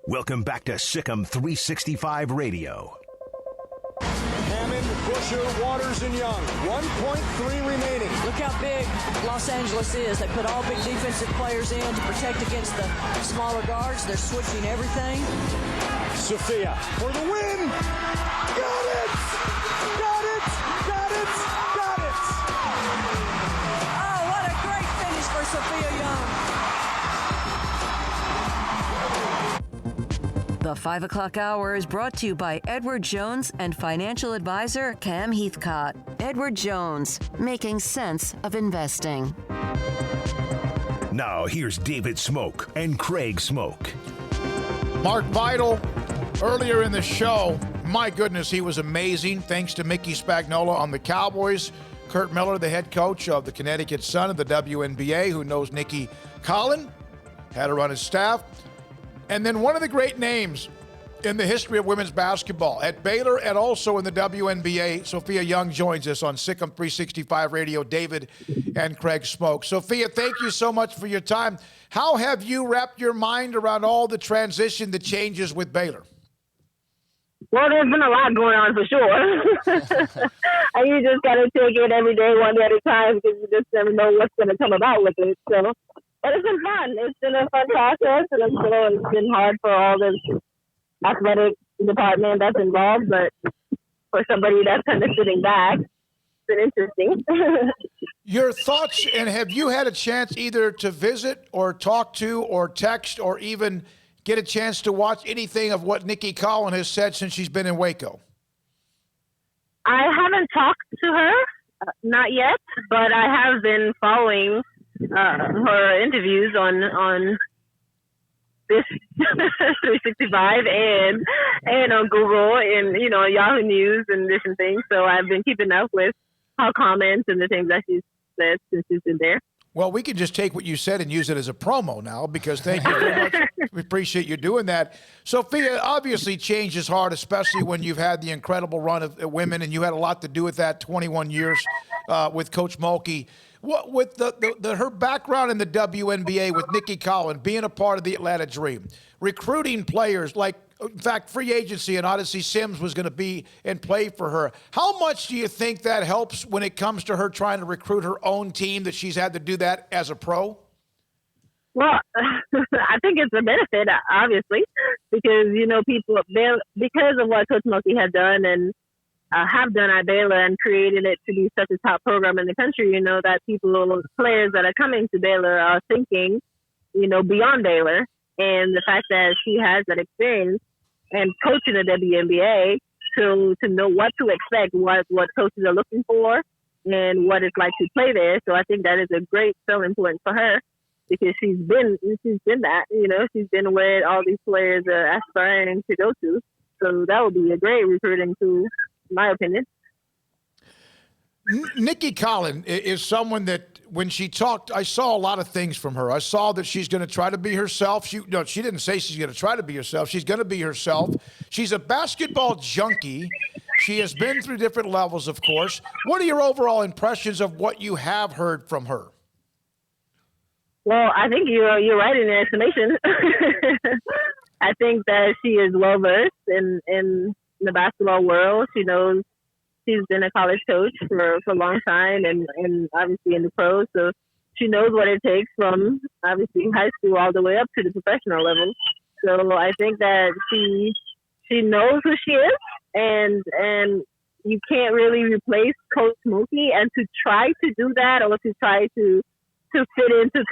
Welcome back to Sikkim 365 Radio. Hammond, Busher, Waters, and Young. 1.3 remaining. Look how big Los Angeles is. They put all big defensive players in to protect against the smaller guards. They're switching everything. Sophia for the win. Got it! Got it! Got it! Got it! Oh, what a great finish for Sophia Young. The 5 o'clock hour is brought to you by Edward Jones and financial advisor Cam Heathcott. Edward Jones, making sense of investing. Now here's David Smoke and Craig Smoke. Mark Vidal, earlier in the show, my goodness, he was amazing. Thanks to Mickey Spagnola on the Cowboys. Kurt Miller, the head coach of the Connecticut Sun of the WNBA, who knows Nicki Collen, had her on his staff. And then one of the great names in the history of women's basketball at Baylor and also in the WNBA, Sophia Young joins us on Sikkim 365 Radio. David and Craig Smoke. Sophia, thank you so much for your time. How have you wrapped your mind around all the transition, the changes with Baylor? Well, there's been a lot going on for sure. And you just got to take it every day, one day at a time, because you just never know what's going to come about with it. So, but it's been fun. It's been a fun process, and it's been hard for all the athletic department that's involved. But for somebody that's kind of sitting back, it's been interesting. Your thoughts, and have you had a chance either to visit or talk to or text or even get a chance to watch anything of what Nicki Collen has said since she's been in Waco? I haven't talked to her, not yet, but I have been following her interviews on this 365 and on Google and, Yahoo News and different things. So I've been keeping up with her comments and the things that she's said since she's been there. Well, we can just take what you said and use it as a promo now, because thank you very much. We appreciate you doing that. Sophia, obviously change is hard, especially when you've had the incredible run of women, and you had a lot to do with that 21 years with Coach Mulkey. What, with her background in the WNBA with Nicki Collen, being a part of the Atlanta Dream, recruiting players like, in fact, free agency and Odyssey Sims was going to be and play for her. How much do you think that helps when it comes to her trying to recruit her own team, that she's had to do that as a pro? Well, I think it's a benefit, obviously, because, people, because of what Coach Mulkey had done and have done at Baylor and created it to be such a top program in the country, that players that are coming to Baylor are thinking, beyond Baylor. And the fact that she has that experience and coaching the WNBA to know what to expect, what coaches are looking for, and what it's like to play there. So I think that is a great selling point for her, because she's been that, she's been where all these players are aspiring to go to. So that would be a great recruiting tool, in my opinion. Nicki Collen is someone that, when she talked, I saw a lot of things from her. I saw that she's going to try to be herself. She didn't say she's going to try to be herself. She's going to be herself. She's a basketball junkie. She has been through different levels, of course. What are your overall impressions of what you have heard from her? Well, I think you're right in your estimation. I think that she is well versed in the basketball world. She knows. She's been a college coach for a long time and obviously in the pros. So she knows what it takes from obviously high school all the way up to the professional level. So I think that she knows who she is, and you can't really replace Coach Mulkey. And to try to do that, or to try to fit into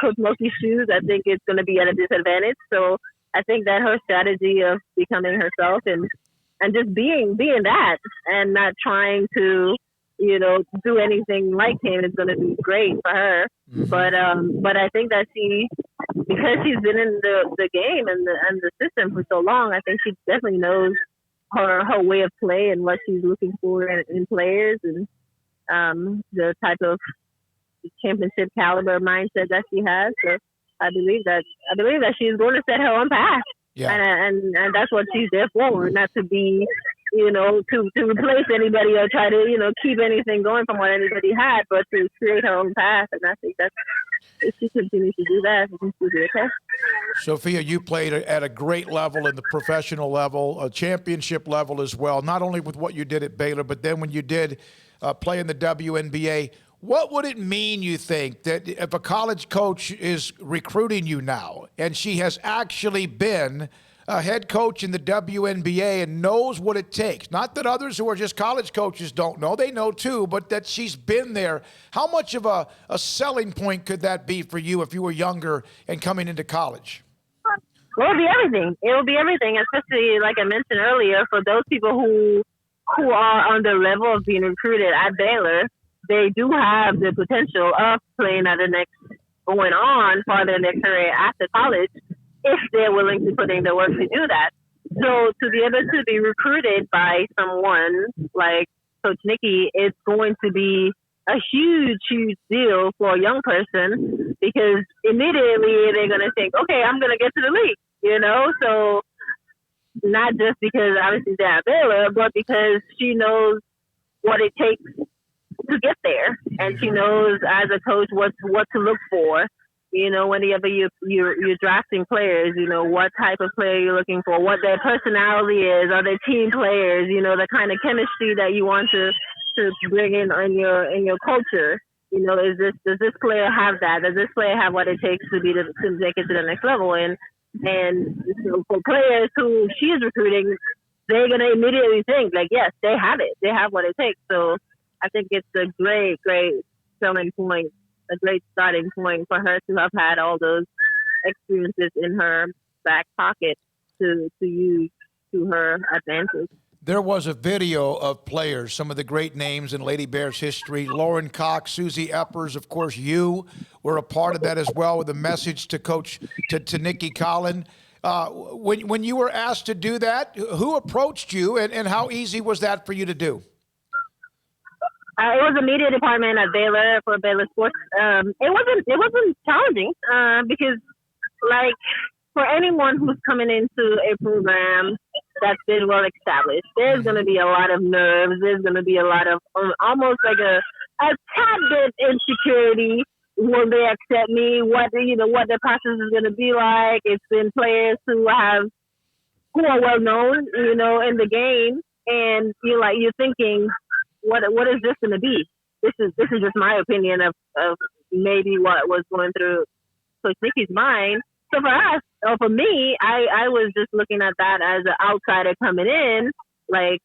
Coach Mulkey's shoes, I think it's going to be at a disadvantage. So I think that her strategy of becoming herself and just being that and not trying to, do anything like him is going to be great for her. Mm-hmm. But I think that because she's been in the game and the system for so long, I think she definitely knows her way of play and what she's looking for in players, and the type of championship caliber mindset that she has. So I believe that she's going to set her own path. Yeah. And that's what she's there for, not to be, to replace anybody or try to, keep anything going from what anybody had, but to create her own path. And I think if she continues to do that, I think she'll be okay. Sophia, you played at a great level in the professional level, a championship level as well, not only with what you did at Baylor, but then when you did play in the WNBA. What would it mean, you think, that if a college coach is recruiting you now and she has actually been a head coach in the WNBA and knows what it takes? Not that others who are just college coaches don't know, they know too, but that she's been there. How much of a selling point could that be for you if you were younger and coming into college? Well, it'll be everything. It will be everything, especially like I mentioned earlier, for those people who are on the level of being recruited at Baylor. They do have the potential of playing at the next, going on farther in their career after college, if they're willing to put in the work to do that. So to be able to be recruited by someone like Coach Nicki, it's going to be a huge, huge deal for a young person, because immediately they're going to think, okay, I'm going to get to the league, you know? So not just because obviously they're at Baylor, but because she knows what it takes to get there, and she knows as a coach what to look for. You know, whenever you're drafting players, you know what type of player you're looking for, what their personality is, are they team players? You know, the kind of chemistry that you want to bring in your culture. You know, does this player have that? Does this player have what it takes to make it to the next level? And so for players who she is recruiting, they're gonna immediately think like, yes, they have it. They have what it takes. So I think it's a great, great selling point, a great starting point for her to have had all those experiences in her back pocket to use to her advantage. There was a video of players, some of the great names in Lady Bears history, Lauren Cox, Susie Eppers, of course, you were a part of that as well, with a message to to Nicki Collen. When you were asked to do that, who approached you, and how easy was that for you to do? It was a media department at Baylor for Baylor Sports. It wasn't challenging because, like, for anyone who's coming into a program that's been well established, there's going to be a lot of nerves. There's going to be a lot of almost like a tad bit insecurity. Will they accept me? What the process is going to be like? It's been players who are well known, you know, in the game, and you're thinking, what is this going to be? This is just my opinion of maybe what was going through Coach Nicki's mind. So for us, or for me, I was just looking at that as an outsider coming in. Like,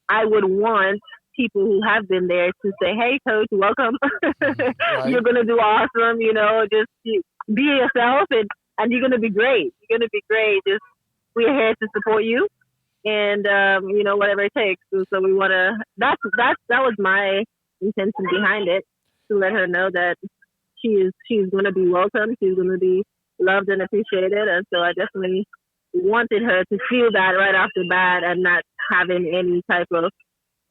I would want people who have been there to say, hey, Coach, welcome. Right. You're going to do awesome. You know, just be yourself, and you're going to be great. You're going to be great. Just, we're here to support you. And, you know, whatever it takes. So we want to, that was my intention behind it, to let her know that she's going to be welcome. She's going to be loved and appreciated. And so I definitely wanted her to feel that right off the bat, and not having any type of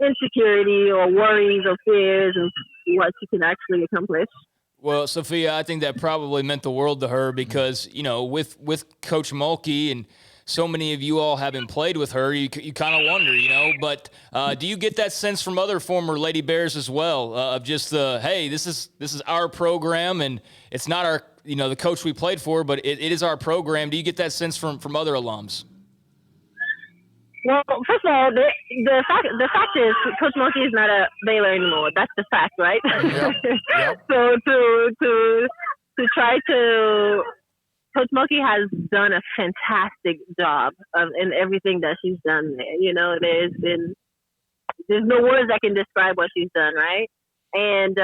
insecurity or worries or fears of what she can actually accomplish. Well, Sophia, I think that probably meant the world to her, because, you know, with Coach Mulkey and so many of you all having played with her, you kind of wonder, you know. But do you get that sense from other former Lady Bears as well, of just hey, this is our program, and it's not our, you know, the coach we played for, but it is our program. Do you get that sense from other alums? Well, first of all, the fact is Coach Mulkey is not a Baylor anymore. That's the fact, right? Yep. Yep. So to try to, Coach Mulkey has done a fantastic job in everything that she's done there. You know, there's no words that can describe what she's done, right? And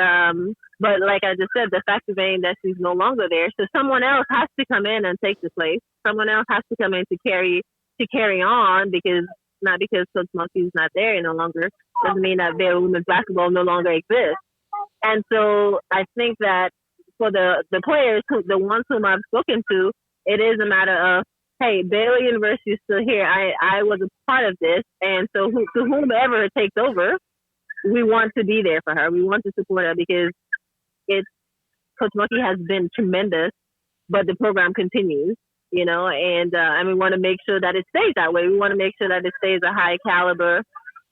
but like I just said, the fact remains that she's no longer there. So someone else has to come in and take the place. Someone else has to come in to carry on, because not because Coach Mulkey is not there no longer doesn't mean that Baylor women's basketball no longer exists. And so I think that for the players, the ones whom I've spoken to, it is a matter of, hey, Baylor University is still here. I was a part of this, and so to whomever takes over, we want to be there for her. We want to support her, because Coach Mulkey has been tremendous, but the program continues, you know, and we want to make sure that it stays that way. We want to make sure that it stays a high caliber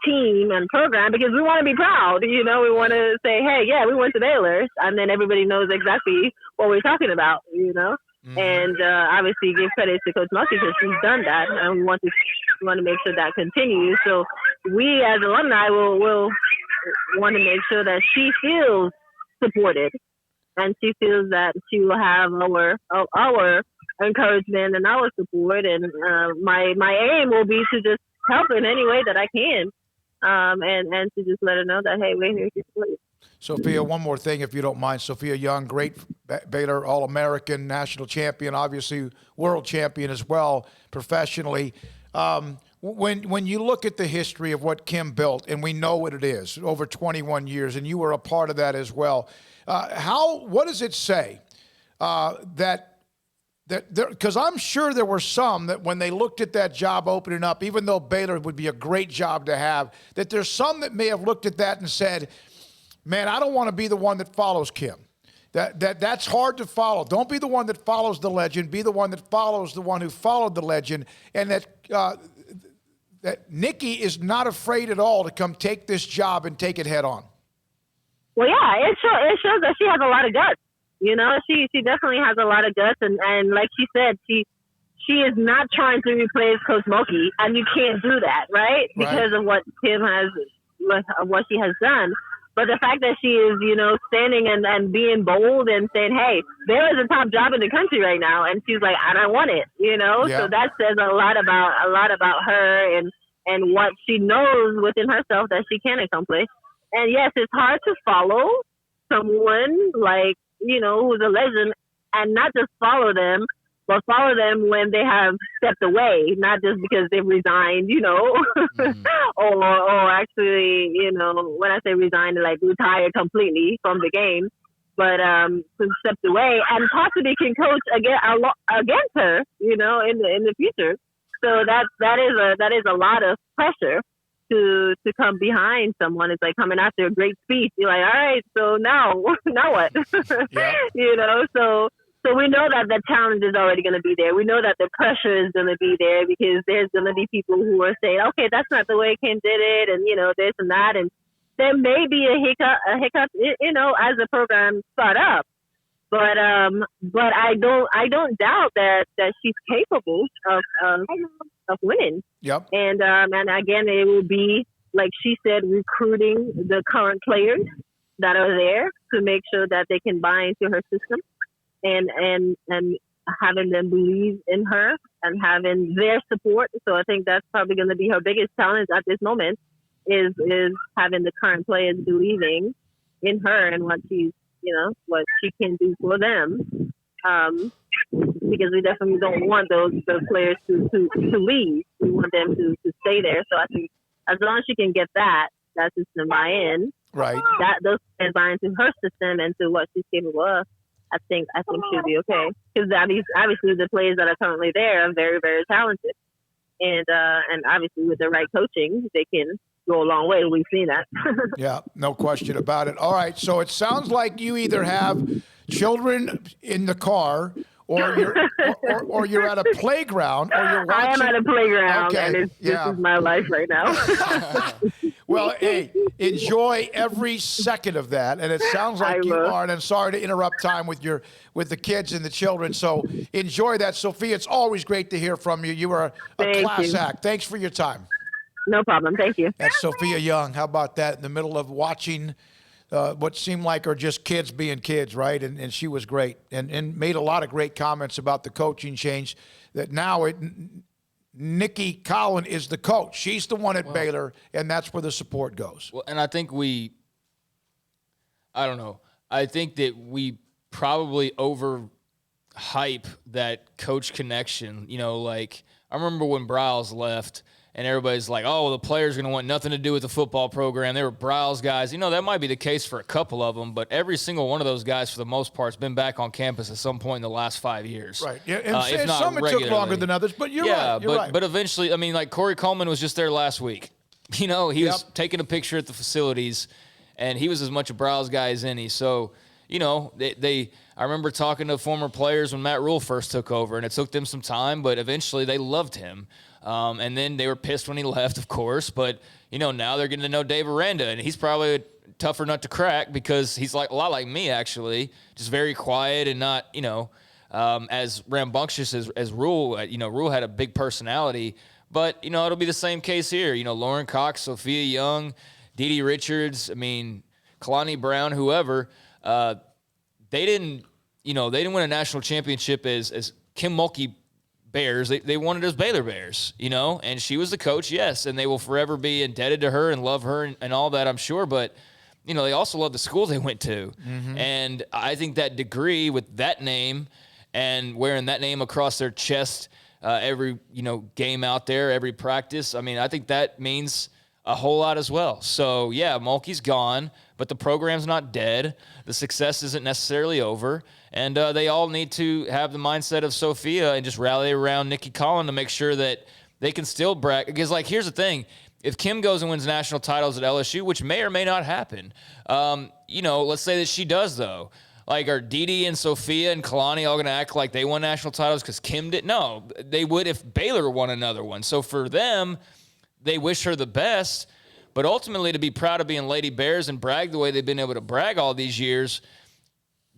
team and program because we want to be proud. We want to say, hey, yeah, we went to Baylor, and then everybody knows exactly what we're talking about. Mm-hmm. And obviously give credit to Coach Mulkey because she's done that, and we want to make sure that continues. So we as alumni will want to make sure that she feels supported, and she feels that she will have our encouragement and our support. And my aim will be to just help in any way that I can, and to just let her know that, hey, we're here to support you. Sophia, one more thing, if you don't mind. Sophia Young, great Baylor All-American, national champion, obviously world champion as well professionally. When you look at the history of what Kim built, and we know what it is, over 21 years, and you were a part of that as well, what does it say because I'm sure there were some that when they looked at that job opening up, even though Baylor would be a great job to have, that there's some that may have looked at that and said, man, I don't want to be the one that follows Kim. That's hard to follow. Don't be the one that follows the legend. Be the one that follows the one who followed the legend. And that Nicki is not afraid at all to come take this job and take it head on. Well, yeah, it shows that she has a lot of guts. She definitely has a lot of guts, and like she said, she is not trying to replace Coach Mulkey, and you can't do that, right? Because of what Kim what she has done. But the fact that she is, standing and being bold and saying, hey, there is a top job in the country right now, and she's like, I don't want it, Yeah. So that says a lot about her and what she knows within herself that she can accomplish. And yes, it's hard to follow someone like, who's a legend, and not just follow them, but follow them when they have stepped away, not just because they've resigned, or actually, when I say resigned, like retired completely from the game, but stepped away and possibly can coach against her, in the future. So that is a lot of pressure to come behind someone. It's like coming after a great speech. You're like, all right, so now what? Yeah. So we know that the challenge is already going to be there. We know that the pressure is going to be there because there's going to be people who are saying, okay, that's not the way Kim did it, and this and that, and there may be a hiccup, as the program start up. But I don't doubt that she's capable of winning. Yep. And again, it will be, like she said, recruiting the current players that are there to make sure that they can buy into her system, and having them believe in her and having their support. So I think that's probably going to be her biggest challenge at this moment is having the current players believing in her and what she's, what she can do for them. Because we definitely don't want those players to leave. We want them to stay there. So I think as long as she can get that system buy-in, right, those players buy into her system and to what she's capable of, I think she'll be okay. Because obviously the players that are currently there are very, very talented, and obviously with the right coaching, they can go a long way. We've seen that. Yeah, no question about it. All right, so it sounds like you either have children in the car, or you're at a playground, or you're watching. I am at a playground, okay. and this is my life right now. Well, hey, enjoy every second of that, and it sounds like you are. And I'm sorry to interrupt time with the kids and the children. So enjoy that, Sophia. It's always great to hear from you. You are a class act. Thanks for your time. No problem. Thank you. That's Sophia Young. How about that? In the middle of watching what seemed like are just kids being kids, right? And she was great and made a lot of great comments about the coaching change. That now Nicki Collen is the coach. She's the one at Baylor, and that's where the support goes. Well, and I think I don't know. I think that we probably overhype that coach connection. Like I remember when Browse left, and everybody's like, oh, the players are going to want nothing to do with the football program. They were Browse guys. That might be the case for a couple of them, but every single one of those guys, for the most part, has been back on campus at some point in the last 5 years. Right. Yeah, and some it took longer than others, but you're right. But eventually, like Corey Coleman was just there last week. He was taking a picture at the facilities, and he was as much a Browse guy as any. So, I I remember talking to former players when Matt Rule first took over, and it took them some time, but eventually they loved him. And then they were pissed when he left, of course. But, now they're getting to know Dave Aranda, and he's probably a tougher nut to crack because he's a lot like me, actually, just very quiet and not, as rambunctious as Rule. Rule had a big personality. But, it'll be the same case here. Lauren Cox, Sophia Young, Dee Richards, Kalani Brown, whoever, they didn't win a national championship as Kim Mulkey Bears. They won it as Baylor Bears, and she was the coach, yes, and they will forever be indebted to her and love her and all that, I'm sure. But, they also love the school they went to. Mm-hmm. And I think that degree with that name and wearing that name across their chest every, game out there, every practice, I think that means a whole lot as well. So, yeah, Mulkey's gone, but the program's not dead. The success isn't necessarily over. And they all need to have the mindset of Sophia and just rally around Nicki Collen to make sure that they can still brag. Because, here's the thing. If Kim goes and wins national titles at LSU, which may or may not happen, let's say that she does, though. Are Dee and Sophia and Kalani all going to act like they won national titles because Kim did? No, they would if Baylor won another one. So for them, they wish her the best. But ultimately, to be proud of being Lady Bears and brag the way they've been able to brag all these years,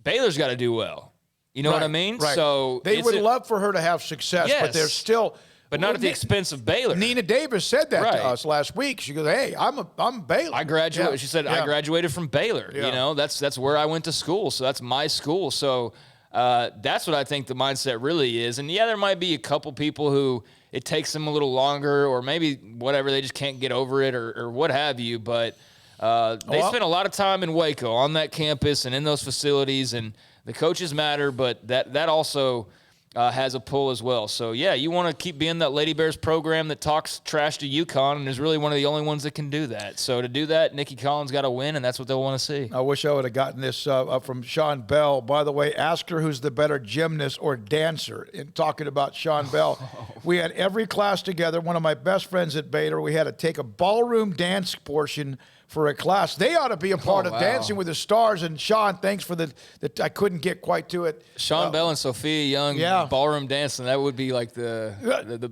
Baylor's got to do well. You know what I mean? Right. So they would love for her to have success, yes, but they're still. But not at the expense of Baylor. Nina Davis said that to us last week. She goes, "Hey, I'm Baylor." I graduated. Yeah. She said, "I graduated from Baylor. Yeah. That's where I went to school. So that's my school. So that's what I think the mindset really is. And yeah, there might be a couple people who it takes them a little longer, or maybe whatever, they just can't get over it, or what have you. But they spent a lot of time in Waco on that campus and in those facilities, and the coaches matter, but that also has a pull as well. So, yeah, you want to keep being that Lady Bears program that talks trash to UConn and is really one of the only ones that can do that. So, to do that, Nicki Collen's got to win, and that's what they'll want to see. I wish I would have gotten this from Sean Bell. By the way, ask her who's the better gymnast or dancer. In talking about Sean Bell, we had every class together. One of my best friends at Baylor, we had to take a ballroom dance portion for a class. They ought to be a part of Dancing with the Stars. And Sean, thanks for the I couldn't get quite to it. Sean Bell and Sophia Young, ballroom dancing. That would be like the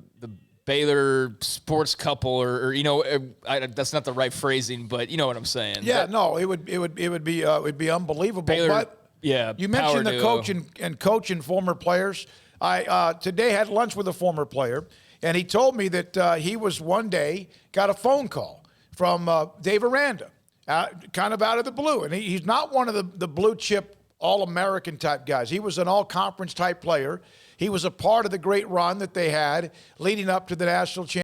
Baylor sports couple, or that's not the right phrasing, but you know what I'm saying. Yeah, it would be unbelievable. Baylor, but you mentioned the coach and former players. I today had lunch with a former player, and he told me that he was one day got a phone call from Dave Aranda, kind of out of the blue. And he's not one of the blue chip All-American type guys. He was an all-conference type player. He was a part of the great run that they had leading up to the national championship.